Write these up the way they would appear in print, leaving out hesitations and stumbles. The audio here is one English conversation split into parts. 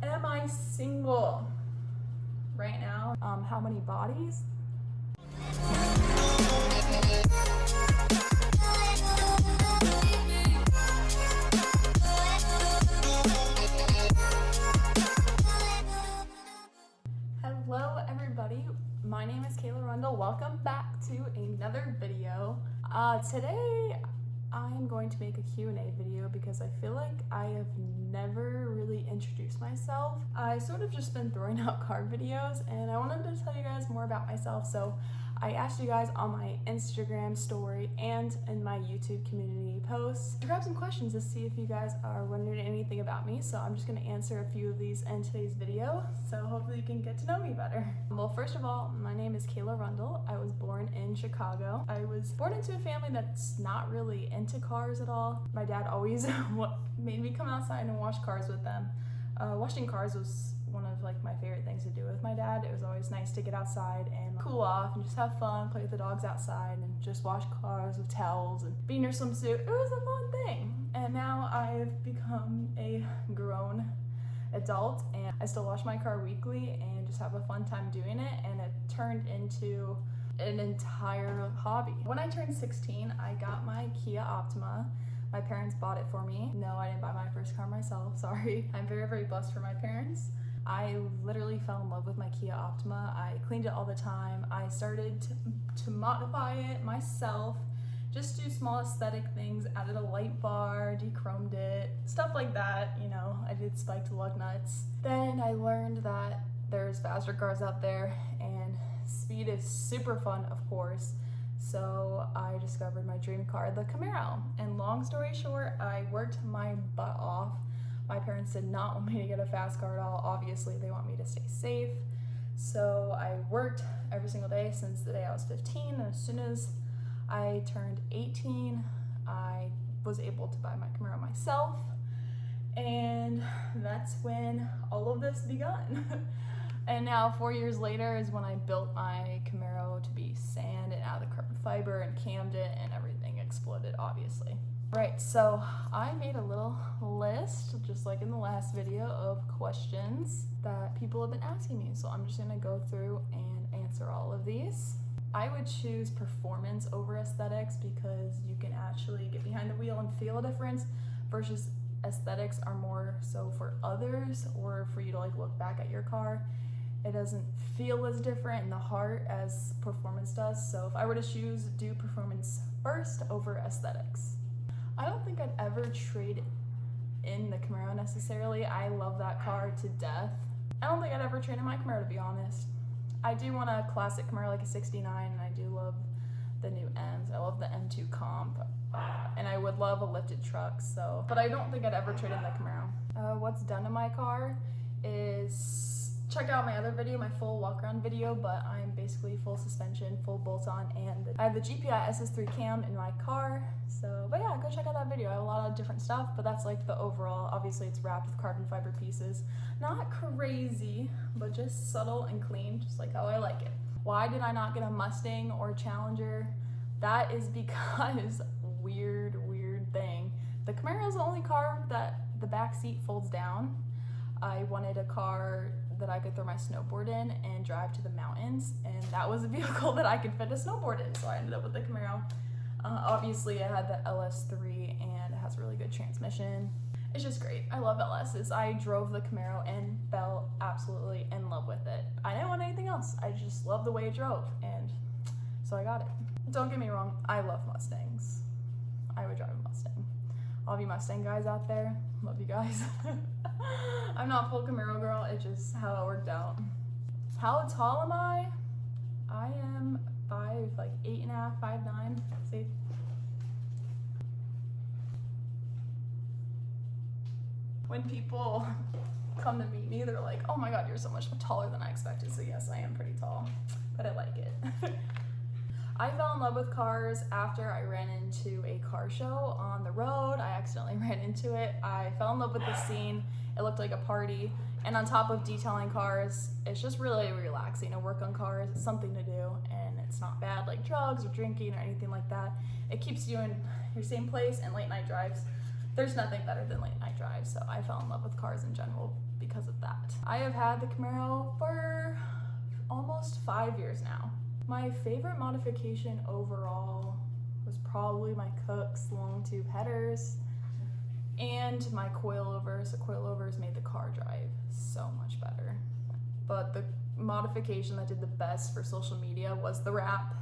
Am I single right now? How many bodies? Hello everybody, my name is Kayla Rundle. Welcome back to another video. Today I'm going to make a Q&A video because I feel like I have never really introduced myself. I sort of just been throwing out car videos and I wanted to tell you guys more about myself. So I asked you guys on my Instagram story and in my YouTube community posts to grab some questions to see if you guys are wondering anything about me. So I'm just going to answer a few of these in today's video. So hopefully you can get to know me better. Well, first of all, my name is Kayla Rundle. I was born in Chicago. I was born into a family that's not really into cars at all. My dad always made me come outside and wash cars with them. Washing cars was one of my favorite things to do with my dad. It was always nice to get outside and cool off and just have fun, play with the dogs outside and just wash cars with towels and be in your swimsuit. It was a fun thing. And now I've become a grown adult and I still wash my car weekly and just have a fun time doing it, and it turned into an entire hobby. When I turned 16, I got my Kia Optima. My parents bought it for me. No, I didn't buy my first car myself, sorry. I'm very, very blessed for my parents. I literally fell in love with my Kia Optima. I cleaned it all the time. I started to modify it myself, just do small aesthetic things, added a light bar, de-chromed it, stuff like that, you know. I did spiked lug nuts. Then I learned that there's faster cars out there and speed is super fun, of course. So I discovered my dream car, the Camaro. And long story short, I worked my butt off. My parents did not want me to get a fast car at all. Obviously, they want me to stay safe. So I worked every single day since the day I was 15. And as soon as I turned 18, I was able to buy my Camaro myself. And that's when all of this begun. And now 4 years later is when I built my Camaro to be sand and out of the carbon fiber and cammed it, and everything exploded, obviously. Right, so I made a little list, just like in the last video, of questions that people have been asking me. So I'm just gonna go through and answer all of these. I would choose performance over aesthetics because you can actually get behind the wheel and feel a difference, versus aesthetics are more so for others or for you to look back at your car. It doesn't feel as different in the heart as performance does. So if I were to do performance first over aesthetics. I don't think I'd ever trade in the Camaro necessarily. I love that car to death. I don't think I'd ever trade in my Camaro, to be honest. I do want a classic Camaro like a 69, and I do love the new M's. I love the M2 Comp, and I would love a lifted truck, so. But I don't think I'd ever trade in the Camaro. What's done to my car is, check out my other video, my full walk around video, but I'm basically full suspension, full bolts on, and I have the GPI SS3 cam in my car. So, but yeah, go check out that video. I have a lot of different stuff, but that's the overall. Obviously it's wrapped with carbon fiber pieces. Not crazy, but just subtle and clean, just like how I like it. Why did I not get a Mustang or a Challenger? That is because weird thing. The Camaro is the only car that the back seat folds down. I wanted a car that I could throw my snowboard in and drive to the mountains, and that was a vehicle that I could fit a snowboard in, so I ended up with the Camaro. Obviously it had the LS3 and it has a really good transmission. It's just great. I love LSs. I drove the Camaro and fell absolutely in love with it. I didn't want anything else. I just loved the way it drove, and so I got it. Don't get me wrong, I love Mustangs. I would drive a Mustang. All of you Mustang guys out there, love you guys. I'm not full Camaro girl, it's just how it worked out. How tall am I? I am 8.5, 5'9". See? When people come to meet me, they're like, oh my god, you're so much taller than I expected. So yes, I am pretty tall, but I like it. I fell in love with cars after I ran into a car show on the road. I accidentally ran into it. I fell in love with the scene. It looked like a party. And on top of detailing cars, it's just really relaxing to work on cars. It's something to do, and it's not bad like drugs or drinking or anything like that. It keeps you in your same place, and late night drives. There's nothing better than late night drives, so I fell in love with cars in general because of that. I have had the Camaro for almost 5 years now. My favorite modification overall was probably my Cook's long tube headers and my coilovers. The coilovers made the car drive so much better. But the modification that did the best for social media was the wrap.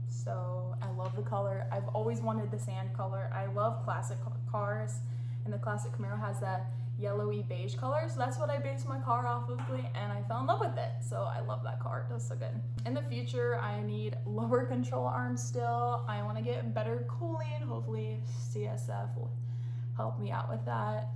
So I love the color. I've always wanted the sand color. I love classic cars, and the classic Camaro has that yellowy beige color, so that's what I based my car off of, and I fell in love with it. So I love that car. It does so good. In the future, I need lower control arms still. I want to get better cooling. Hopefully CSF will help me out with that.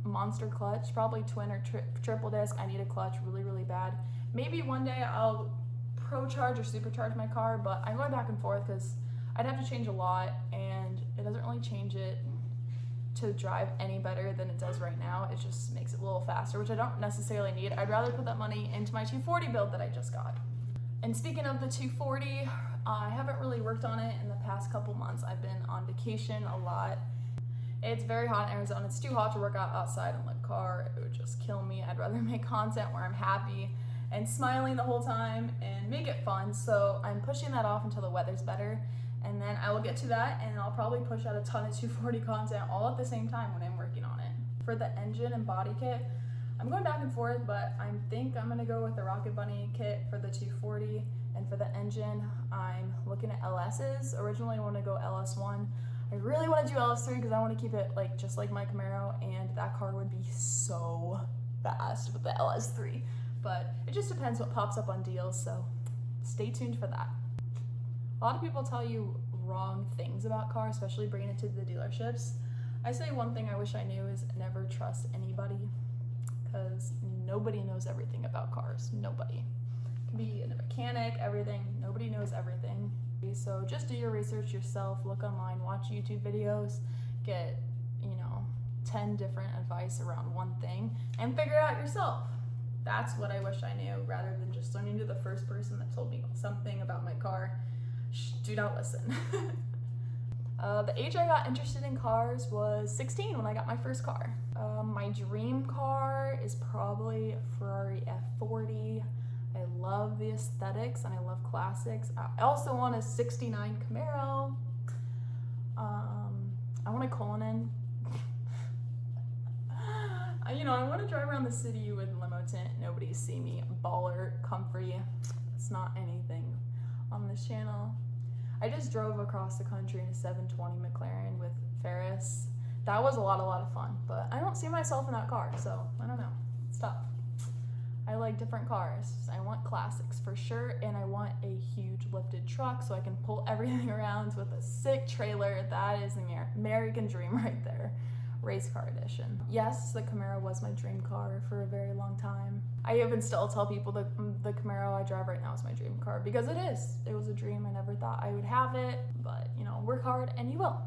Monster clutch, probably twin or triple disc. I need a clutch really bad. Maybe one day I'll pro-charge or supercharge my car, but I'm going back and forth because I'd have to change a lot, and it doesn't really change it to drive any better than it does right now. It just makes it a little faster, which I don't necessarily need. I'd rather put that money into my 240 build that I just got. And speaking of the 240, I haven't really worked on it in the past couple months. I've been on vacation a lot. It's very hot in Arizona. It's too hot to work out outside in the car. It would just kill me. I'd rather make content where I'm happy and smiling the whole time and make it fun. So I'm pushing that off until the weather's better. And then I will get to that, and I'll probably push out a ton of 240 content all at the same time when I'm working on it. For the engine and body kit, I'm going back and forth, but I think I'm gonna go with the Rocket Bunny kit for the 240. And for the engine, I'm looking at LS's. Originally I want to go LS1. I really want to do LS3 because I want to keep it just like my Camaro, and that car would be so fast with the LS3. But it just depends what pops up on deals, so stay tuned for that. A lot of people tell you wrong things about cars, especially bringing it to the dealerships. I say one thing I wish I knew is never trust anybody, because nobody knows everything about cars. Nobody. It can be a mechanic, everything. Nobody knows everything. So just do your research yourself, look online, watch YouTube videos, get, 10 different advice around one thing, and figure it out yourself. That's what I wish I knew, rather than just listening to the first person that told me something about my car. Do not listen. The age I got interested in cars was 16 when I got my first car. My dream car is probably a Ferrari F40. I love the aesthetics and I love classics. I also want a 69 Camaro. I want a Cullinan. I want to drive around the city with limo tint, nobody see me, baller, comfy. It's not anything on this channel. I just drove across the country in a 720 McLaren with Ferris. That was a lot of fun, but I don't see myself in that car, so I don't know. Stop. I like different cars. I want classics for sure, and I want a huge lifted truck so I can pull everything around with a sick trailer. That is the American dream right there. Race car edition. Yes, the Camaro was my dream car for a very long time. I even still tell people the Camaro I drive right now is my dream car, because it is. It was a dream. I never thought I would have it, but work hard and you will.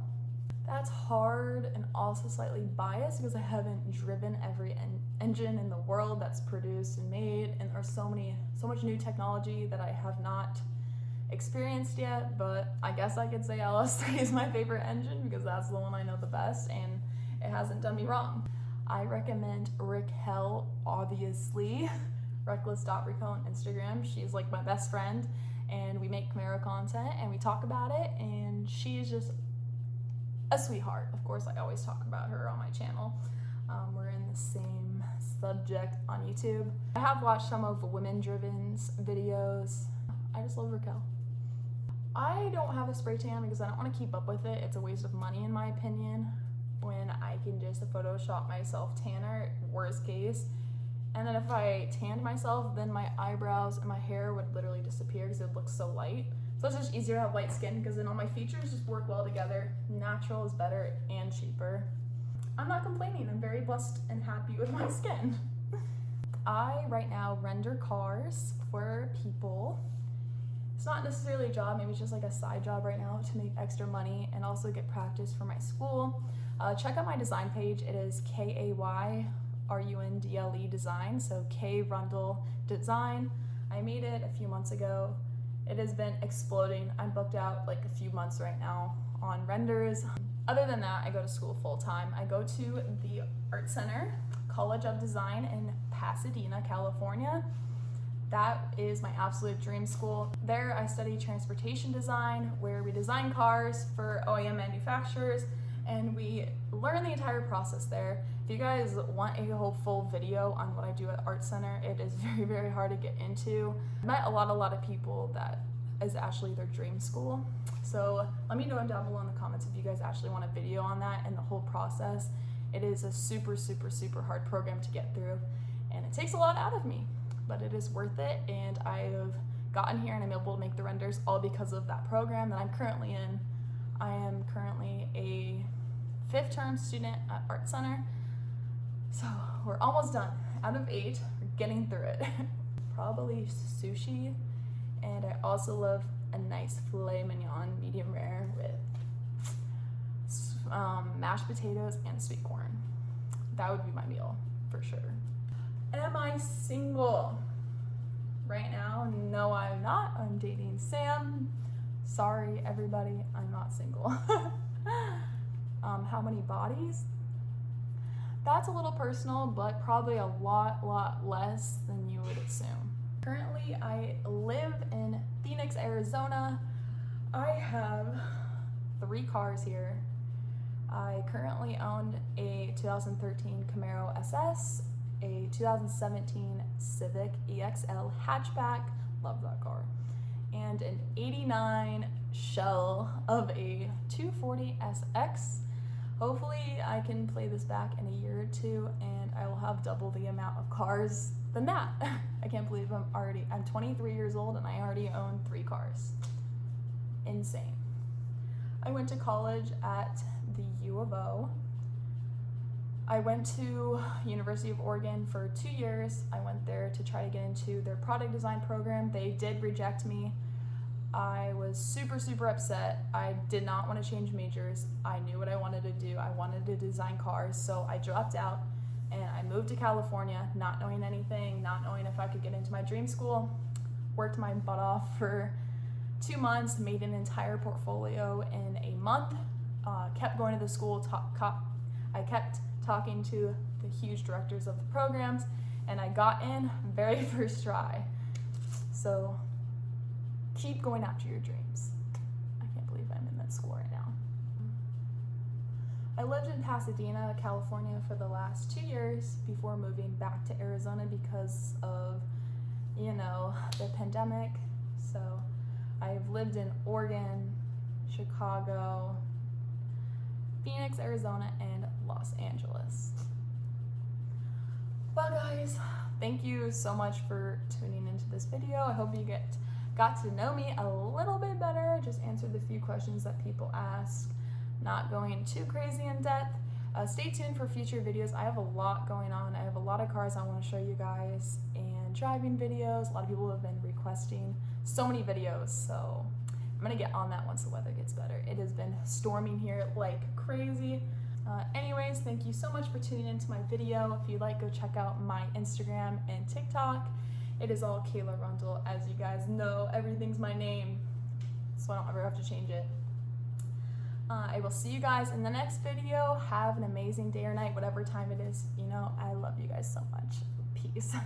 That's hard and also slightly biased because I haven't driven every engine in the world that's produced and made, and there's so much new technology that I have not experienced yet, but I guess I could say LS3 is my favorite engine because that's the one I know the best, and it hasn't done me wrong. I recommend Raquel, obviously. Reckless.Raquel on Instagram. She's like my best friend, and we make Camaro content and we talk about it, and she's just a sweetheart. Of course, I always talk about her on my channel. We're in the same subject on YouTube. I have watched some of Women-Driven's videos. I just love Raquel. I don't have a spray tan because I don't want to keep up with it. It's a waste of money in my opinion, when I can just Photoshop myself tanner, worst case. And then if I tanned myself, then my eyebrows and my hair would literally disappear because it looks so light. So it's just easier to have light skin because then all my features just work well together. Natural is better and cheaper. I'm not complaining. I'm very blessed and happy with my skin. I right now render cars for people. It's not necessarily a job, maybe it's just like a side job right now to make extra money and also get practice for my school. Check out my design page. It is KayRundle Design, so K Rundle Design. I made it a few months ago. It has been exploding. I'm booked out like a few months right now on renders. Other than that, I go to school full time. I go to the art center College of Design in Pasadena, California. That is my absolute dream school. There I study transportation design, where we design cars for OEM manufacturers, and we learn the entire process there. If you guys want a whole full video on what I do at Art Center, it is very, very hard to get into. I met a lot of people that is actually their dream school. So let me know down below in the comments if you guys actually want a video on that and the whole process. It is a super hard program to get through, and it takes a lot out of me, but it is worth it. And I've gotten here and I'm able to make the renders all because of that program that I'm currently in. I am currently a 5th term student at Art Center. So we're almost done. Out of 8, we're getting through it. Probably sushi, and I also love a nice filet mignon, medium rare, with mashed potatoes and sweet corn. That would be my meal for sure. Am I single? Right now, no, I'm not. I'm dating Sam. Sorry, everybody, I'm not single. How many bodies? That's a little personal, but probably a lot less than you would assume. Currently, I live in Phoenix, Arizona. I have 3 cars here. I currently own a 2013 Camaro SS, a 2017 Civic EXL hatchback, love that car, and an 89 shell of a 240 SX. Hopefully I can play this back in a year or 2 and I will have double the amount of cars than that. I can't believe I'm 23 years old and I already own 3 cars. Insane. I went to college at the U of O. I went to University of Oregon for 2 years. I went there to try to get into their product design program. They did reject me. I was super upset. I did not want to change majors. I knew what I wanted to do. I wanted to design cars, so I dropped out and I moved to California, not knowing anything, not knowing if I could get into my dream school. Worked my butt off for 2 months, made an entire portfolio in a month, kept going to the school, I kept talking to the huge directors of the programs, and I got in very first try. So keep going after your dreams. I can't believe I'm in that school right now. I lived in Pasadena, California for the last 2 years before moving back to Arizona because of, the pandemic. So I've lived in Oregon, Chicago, Phoenix, Arizona, and Los Angeles. Well guys, thank you so much for tuning into this video. I hope you got to know me a little bit better, just answered the few questions that people ask, not going too crazy in depth. Stay tuned for future videos. I have a lot going on. I have a lot of cars I want to show you guys, and driving videos. A lot of people have been requesting so many videos, so I'm gonna get on that once the weather gets better. It has been storming here like crazy. Anyways, thank you so much for tuning into my video. If you'd like, go check out my Instagram and TikTok. It is all Kayla Rundle. As you guys know, everything's my name, so I don't ever have to change it. I will see you guys in the next video. Have an amazing day or night, whatever time it is. I love you guys so much. Peace.